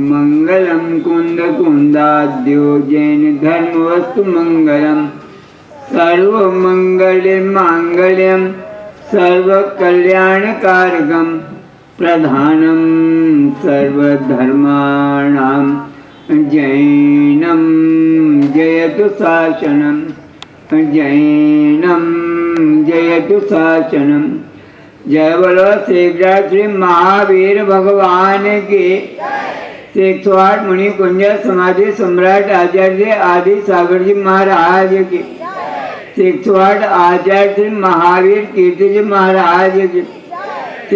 मंगलम कुंद कुंदाद्यो जैन धर्म वस्तु मंगलम सर्व मंगल मांगल्यम सर्व कल्याण कारकम प्रधानम सर्वधर्माणाम जैनम जयतु शासनम जैनम जयतु शासनम। जय बोलो श्री महावीर भगवान के। 108 मुनि कुंज समाधि सम्राट आचार्य आदि सागर जी महाराज की। 108 आचार्य श्री महावीर कीर्ति जी महाराज की।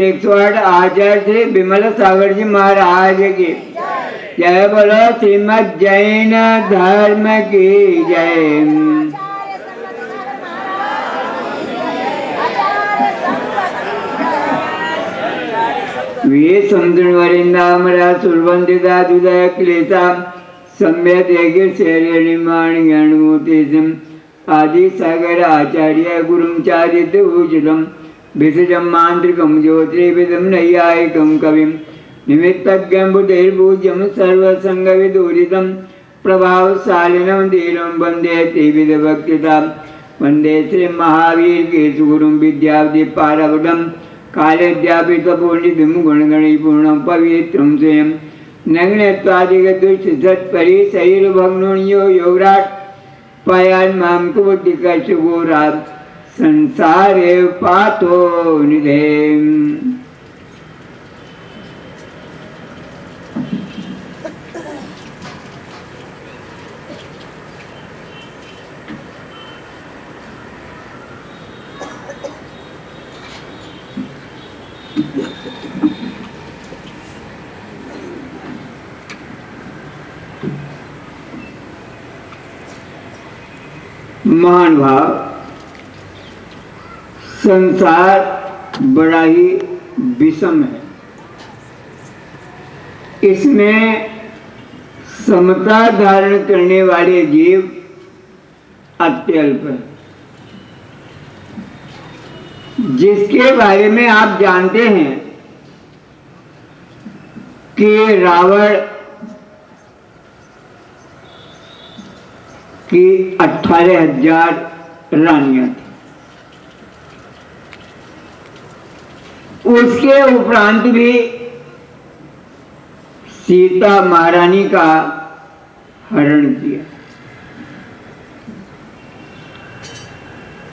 108 आचार्य श्री विमल सागर जी महाराज की। जय बोलो श्रीमद जैन धर्म की जय। वे समुद्रवरिंदामरा सुरवंदिता दुदय क्लेता सम्यत एगिर शैर्य निर्माण ज्ञानमूर्तिजम आदि सागर आचार्य गुरुम चारित उचितम विसजम मांत्रिकम ज्योतिर्विदम नैयायिकम कविम निमित्तज्ञं बुद्धिर्भुजम सर्वसंग विदूरितम प्रभावशालिनं धीरं वंदे त्रिविध भक्तिता वंदे श्री महावीर केशुगुरुं विद्यावदीपारवडम कालेद्यापित पूर्णिधिं गुणगणिपूर्णं पवित्रं स्वयं नग्नत्वादिगतुष्टपरिसैर्भग्नोन्यो योगराट पयान् मां कुबुद्धिकशुगोरात् संसारे पातो निधेम। महान भाव, संसार बड़ा ही विषम है। इसमें समता धारण करने वाले जीव अत्यल्प है। जिसके बारे में आप जानते हैं कि रावण की 18,000 रानियां थी। उसके उपरांत भी सीता महारानी का हरण किया।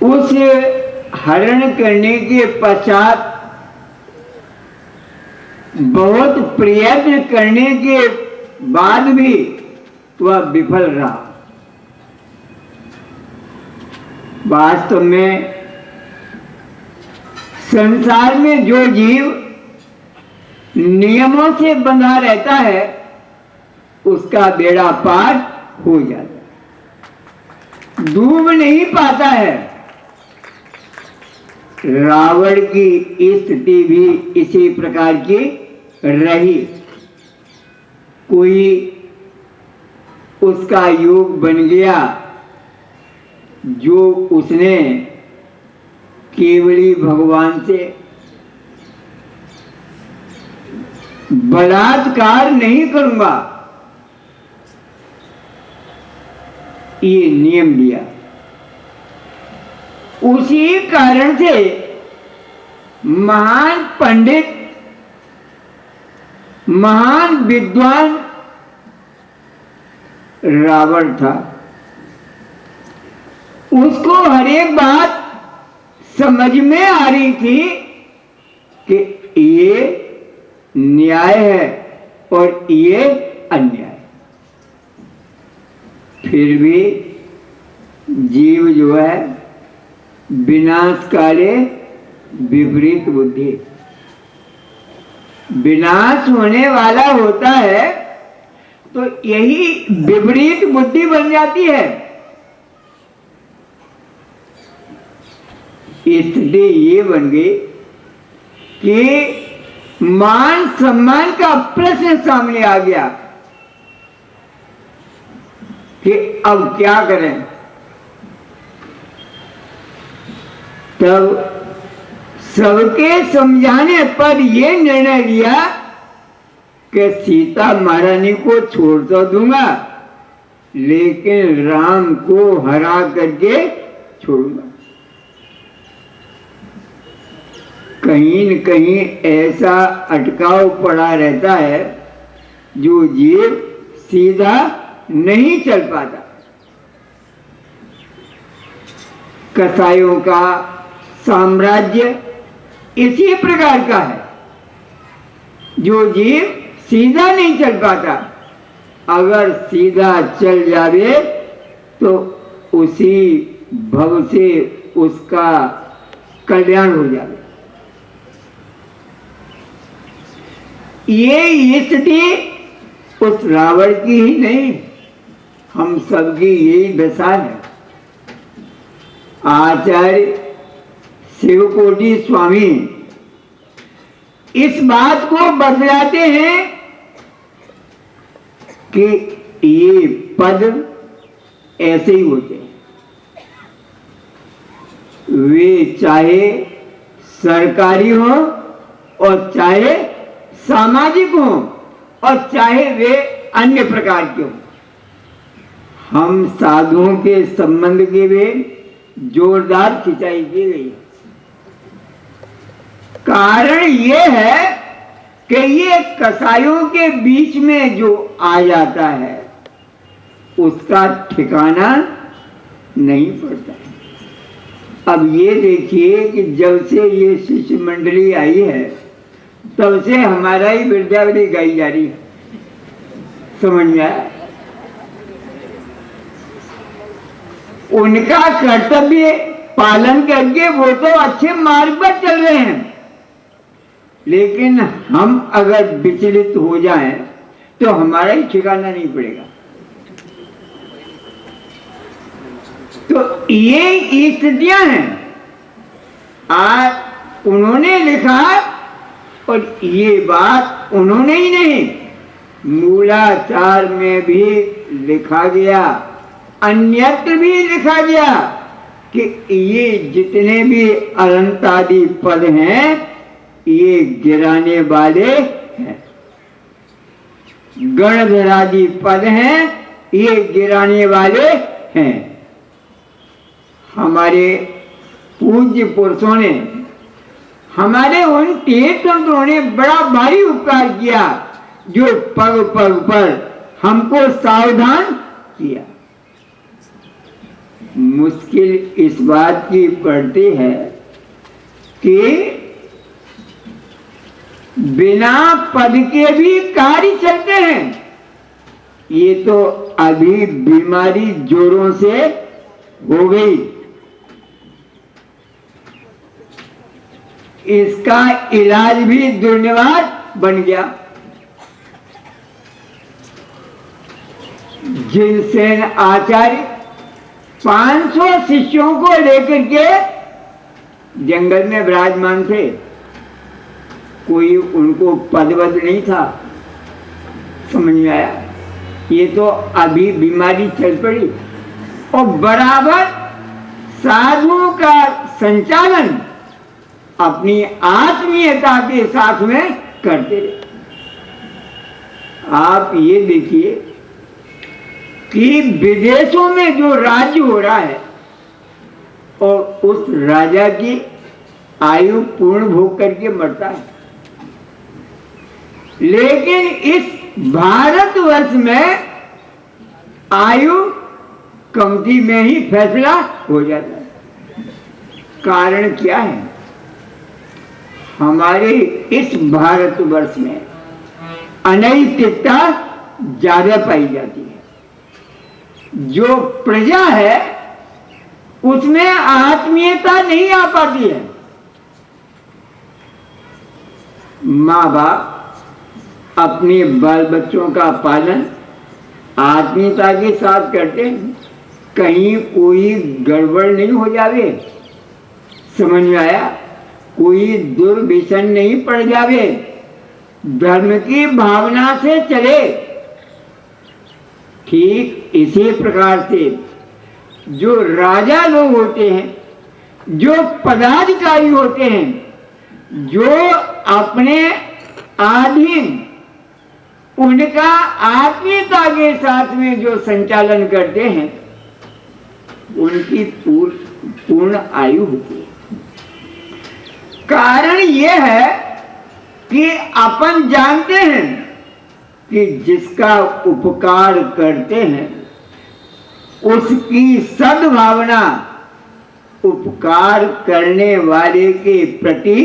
उस हरण करने के पश्चात बहुत प्रयत्न करने के बाद भी वह विफल रहा। वास्तव में संसार में जो जीव नियमों से बंधा रहता है उसका बेड़ा पार हो जाता है, डूब नहीं पाता है। रावण की स्थिति भी इसी प्रकार की रही। कोई उसका योग बन गया जो उसने केवली भगवान से बलात्कार नहीं करूंगा ये नियम लिया। उसी कारण से महान पंडित, महान विद्वान रावण था। उसको हर एक बात समझ में आ रही थी कि ये न्याय है और ये अन्याय। फिर भी जीव जो है विनाश काले विपरीत बुद्धि, विनाश होने वाला होता है तो यही विपरीत बुद्धि बन जाती है। स्थिति ये बन गई कि मान सम्मान का प्रश्न सामने आ गया कि अब क्या करें। तब सबके समझाने पर यह निर्णय लिया कि सीता महारानी को छोड़ तो दूंगा, लेकिन राम को हरा करके छोड़ूंगा। कहीं न कहीं ऐसा अटकाव पड़ा रहता है जो जीव सीधा नहीं चल पाता। कसाईयों का साम्राज्य इसी प्रकार का है, जो जीव सीधा नहीं चल पाता, अगर सीधा चल जावे तो उसी भव से उसका कल्याण हो जावे। ये स्थिति उस रावण की ही नहीं, हम सबकी यही दशा है। आचार्य शिवकोटि स्वामी इस बात को बतलाते हैं कि ये पद ऐसे ही होते हैं, वे चाहे सरकारी हो और चाहे सामाजिक हो और चाहे वे अन्य प्रकार के हो। हम साधुओं के संबंध के वे जोरदार खिंचाई की गई। कारण ये है कि ये कसाईयों के बीच में जो आ जाता है उसका ठिकाना नहीं पड़ता। अब ये देखिए कि जब से ये शिष्य मंडली आई है तब से हमारा ही वृद्धावली गाई जा रही है, समझ में आया? उनका कर्तव्य पालन करके वो तो अच्छे मार्ग पर चल रहे हैं, लेकिन हम अगर विचलित हो जाएं तो हमारा ही ठिकाना नहीं पड़ेगा। तो ये स्थितियां हैं। आज उन्होंने लिखा, और ये बात उन्होंने ही नहीं, मूलाचार में भी लिखा गया, अन्यत्र भी लिखा गया कि ये जितने भी अनंत आदि पद हैं ये गिराने वाले हैं, गणधरादि पद हैं ये गिराने वाले हैं। हमारे पूज्य पुरुषों ने, हमारे उन तीर्थंकरों ने बड़ा भारी उपकार किया, जो पग पग पर हमको सावधान किया। मुश्किल इस बात की पड़ती है कि बिना पद के भी कार्य चलते हैं। ये तो अभी बीमारी जोरों से हो गई, इसका इलाज भी दुर्निवार बन गया। जिनसेन आचार्य 500 शिष्यों को लेकर के जंगल में विराजमान थे, कोई उनको पदवद नहीं था, समझ में आया? ये तो अभी बीमारी चल पड़ी और बराबर साधुओं का संचालन अपनी आत्मीयता के साथ में करते रहे। आप ये देखिए कि विदेशों में जो राज्य हो रहा है और उस राजा की आयु पूर्ण भोग करके मरता है, लेकिन इस भारतवर्ष में आयु कमती में ही फैसला हो जाता है। कारण क्या है? हमारे इस भारतवर्ष में अनैतिकता ज्यादा पाई जाती है। जो प्रजा है उसमें आत्मीयता नहीं आ पाती है। माँ बाप अपने बाल बच्चों का पालन आत्मीयता के साथ करते हैं, कहीं कोई गड़बड़ नहीं हो जावे, समझ में आया? कोई दुर्व्यसन नहीं पड़ जावे, धर्म की भावना से चले। ठीक इसी प्रकार से जो राजा लोग होते हैं, जो पदाधिकारी होते हैं, जो अपने अधीन उनका आत्मीयता के साथ में जो संचालन करते हैं उनकी पूर्ण आयु होती है। कारण यह है कि अपन जानते हैं कि जिसका उपकार करते हैं उसकी सद्भावना उपकार करने वाले के प्रति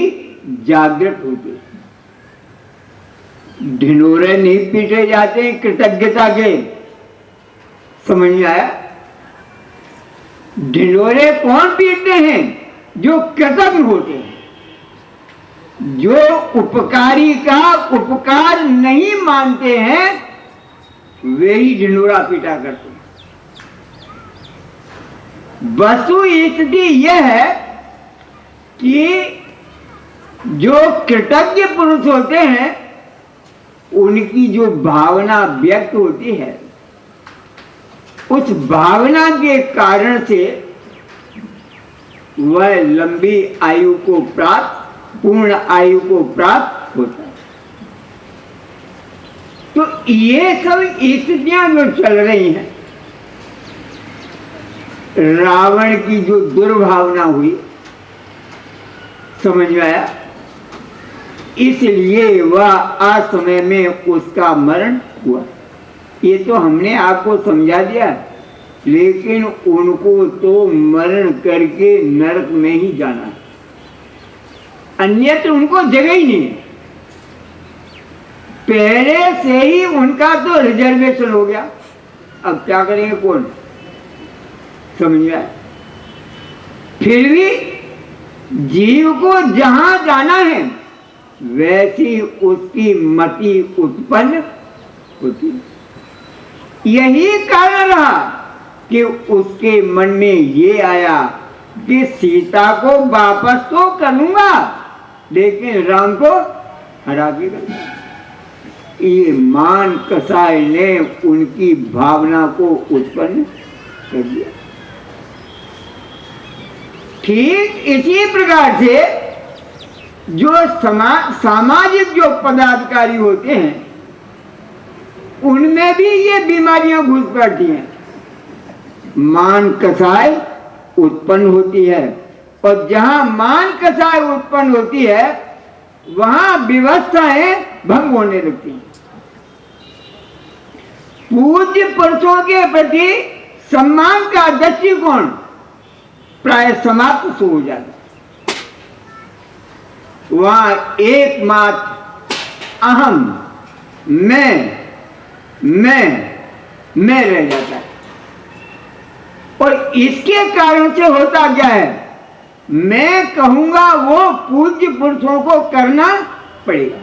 जागृत होती है। ढिंढोरे नहीं पीटे जाते हैं कृतज्ञता के, समझ में आया? ढिंढोरे कौन पीटते हैं? जो कृतज्ञ होते हैं, जो उपकारी का उपकार नहीं मानते हैं, वे ही ढिंढोरा पीटा करते हैं। वस्तु स्थिति यह है कि जो कृतज्ञ पुरुष होते हैं उनकी जो भावना व्यक्त होती है, उस भावना के कारण से वह लंबी आयु को प्राप्त, पूर्ण आयु को प्राप्त होता है। तो ये सब स्थितियां जो चल रही हैं, रावण की जो दुर्भावना हुई, समझ में आया? इसलिए वह असमय में उसका मरण हुआ। ये तो हमने आपको समझा दिया, लेकिन उनको तो मरण करके नरक में ही जाना, अन्यत्र उनको जगह ही नहीं है। पहले से ही उनका तो रिजर्वेशन हो गया, अब क्या करेंगे कौन, समझ में आया? फिर भी जीव को जहां जाना है वैसी उसकी मति उत्पन्न होती है। यही कारण रहा कि उसके मन में ये आया कि सीता को वापस तो करूंगा लेकिन राम को हरा के करूंगा। ये मान कसाई ने उनकी भावना को उत्पन्न कर दिया। ठीक इसी प्रकार से जो सामाजिक जो पदाधिकारी होते हैं उनमें भी ये बीमारियां घुस पड़ती हैं। मान कसाई उत्पन्न होती है, और जहां मान कसाई उत्पन्न होती है वहां व्यवस्थाएं भंग होने लगती हैं। पूज्य पुरुषों के प्रति सम्मान का दृष्टिकोण प्राय समाप्त हो जाता है। वहां एकमात्र अहम मैं रह जाता है। और इसके कारण से होता क्या है, मैं कहूंगा वो पूज्य पुरुषों को करना पड़ेगा।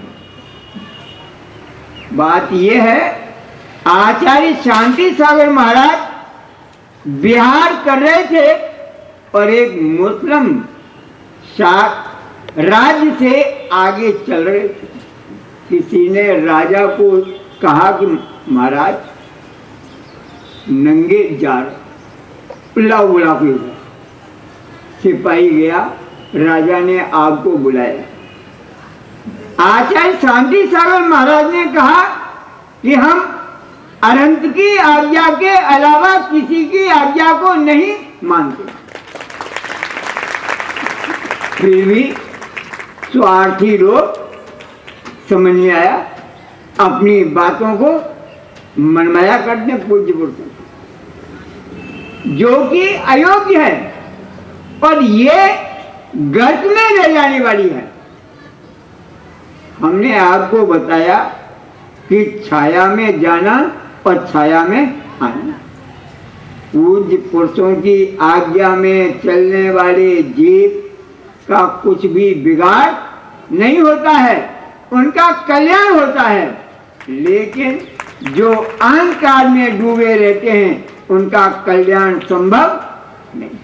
बात यह है, आचार्य शांति सागर महाराज विहार कर रहे थे और एक मुस्लिम राज्य से आगे चल रहे थे। किसी ने राजा को कहा कि महाराज नंगे जा उल्ला के सिपाही गया, राजा ने आपको बुलाया। आचार्य शांति सागर महाराज ने कहा कि हम अनंत की आज्ञा के अलावा किसी की आज्ञा को नहीं मानते। फिर भी स्वार्थी लोग, समझ में आया, अपनी बातों को मनमाया करते पूज्य पुरुषों, जो कि अयोग्य है और ये गर्त में ले जाने वाली है। हमने आपको बताया कि छाया में जाना और छाया में आना। पूज्य पुरुषों की आज्ञा में चलने वाले जीव का कुछ भी बिगाड़ नहीं होता है, उनका कल्याण होता है। लेकिन जो अहंकार में डूबे रहते हैं उनका कल्याण संभव नहीं।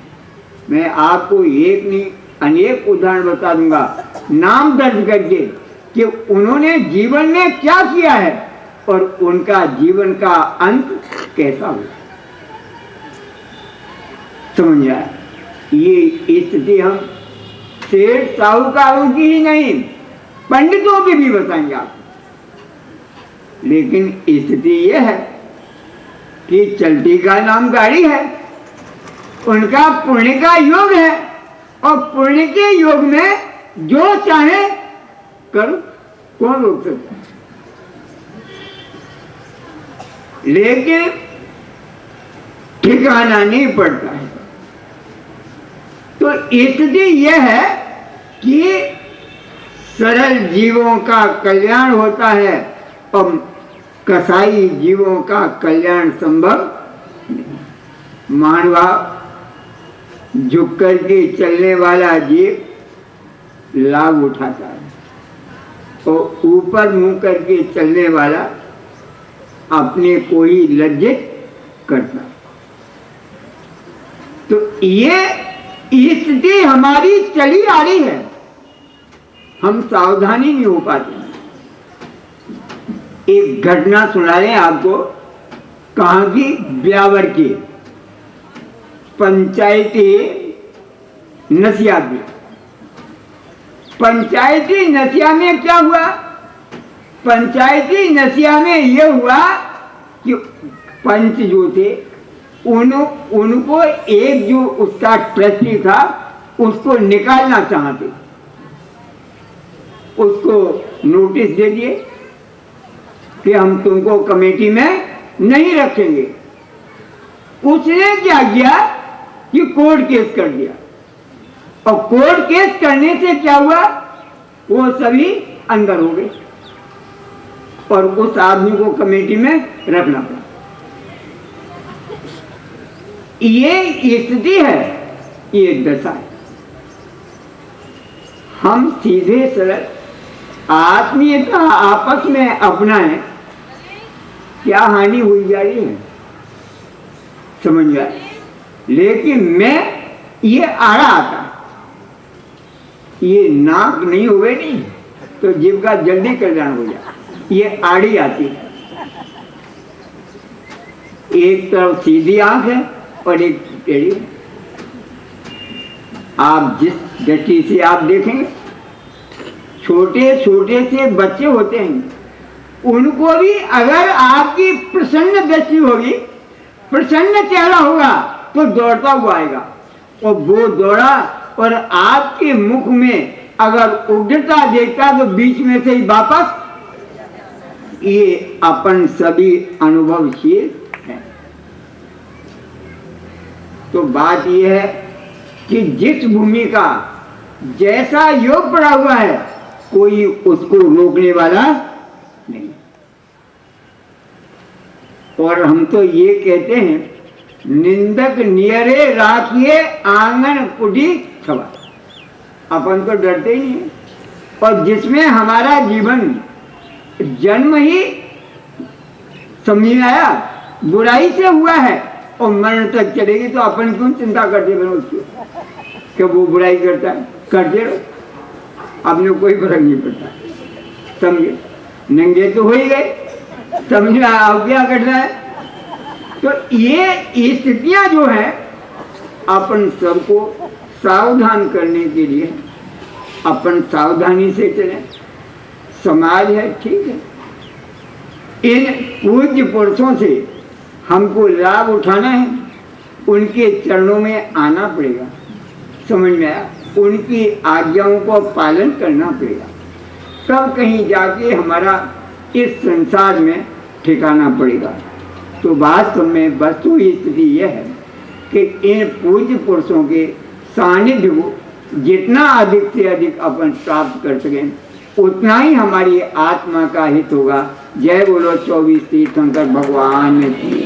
मैं आपको एक नहीं अनेक उदाहरण बता दूंगा नाम दर्ज करके कि उन्होंने जीवन में क्या किया है और उनका जीवन का अंत कैसा हुआ। समझ आया? ये स्थिति हम सेठ साहूकारों की ही नहीं, पंडितों की भी बताएंगे आपको। लेकिन स्थिति यह है कि चलती का नाम गाड़ी है, उनका पुण्य का योग है, और पुण्य के योग में जो चाहे करो, कौन रोक सकता है? लेकिन ठिकाना नहीं पड़ता है। तो स्थिति यह है कि सरल जीवों का कल्याण होता है और कसाई जीवों का कल्याण संभव नहीं। महानुभाव, झुक करके चलने वाला जीव लाभ उठाता है और ऊपर मुंह करके चलने वाला अपने को ही लज्जित करता है। तो ये स्थिति हमारी चली आ रही है, हम सावधानी नहीं हो पाते। एक घटना सुना रहे हैं आपको, कहाँ की? ब्यावर की पंचायती नसिया में। पंचायती नसिया में क्या हुआ? पंचायती नसिया में यह हुआ कि पंच जो थे उनको एक जो उसका ट्रस्टी था उसको निकालना चाहते, उसको नोटिस दे दिए कि हम तुमको कमेटी में नहीं रखेंगे। उसने क्या किया कि कोर्ट केस कर दिया, और कोर्ट केस करने से क्या हुआ, वो सभी अंदर हो गए और उस आदमी को कमेटी में रखना पड़ा। ये स्थिति है, ये दशा है। हम सीधे सरल आत्मीयता आपस में अपनाएं, क्या हानि हुई जा रही है समझ जाए। लेकिन मैं ये आड़ा आता, ये नाक नहीं हुए नहीं तो जीव का जल्दी कल्याण हो जाए, ये आड़ी आती है। एक तरफ सीधी आंख है और एक टेढ़ी। आप जिस दृष्टि से आप देखेंगे, छोटे छोटे से बच्चे होते हैं, उनको भी अगर आपकी प्रसन्न दृष्टि होगी, प्रसन्न चेहरा होगा तो दौड़ता हुआ आएगा, और वो दौड़ा और आपके मुख में अगर उग्रता देखता तो बीच में से ही वापस। ये अपन सभी अनुभवशील है। तो बात यह है कि जिस भूमि का जैसा योग पड़ा हुआ है, कोई उसको रोकने वाला नहीं। और हम तो ये कहते हैं, निंदक नियरे राखिए आंगन कुटी छवा। अपन तो डरते ही नहीं। और जिसमें हमारा जीवन जन्म ही समझ में आया बुराई से हुआ है और मरण तक चलेगी, तो अपन क्यों चिंता करते बनो उसकी कि वो बुराई करता है, करते रहो, अपने कोई फर्क नहीं पड़ता। समझे? नंगे तो हो ही गए, समझ आओ क्या करना है। तो ये स्थितियां जो है अपन सबको सावधान करने के लिए अपन सावधानी से चलें। समाज है, ठीक है, इन पूज्य पुरुषों से हमको लाभ उठाना है, उनके चरणों में आना पड़ेगा, समझ में आया, उनकी आज्ञाओं को पालन करना पड़ेगा, तब कहीं जाके हमारा इस संसार में ठिकाना पड़ेगा। तो वास्तव में वस्तु स्थिति यह है कि इन पूज्य पुरुषों के सानिध्य को जितना अधिक से अधिक अपन प्राप्त कर सकें, उतना ही हमारी आत्मा का हित होगा। जय बोलो 24 तीर्थंकर भगवान की।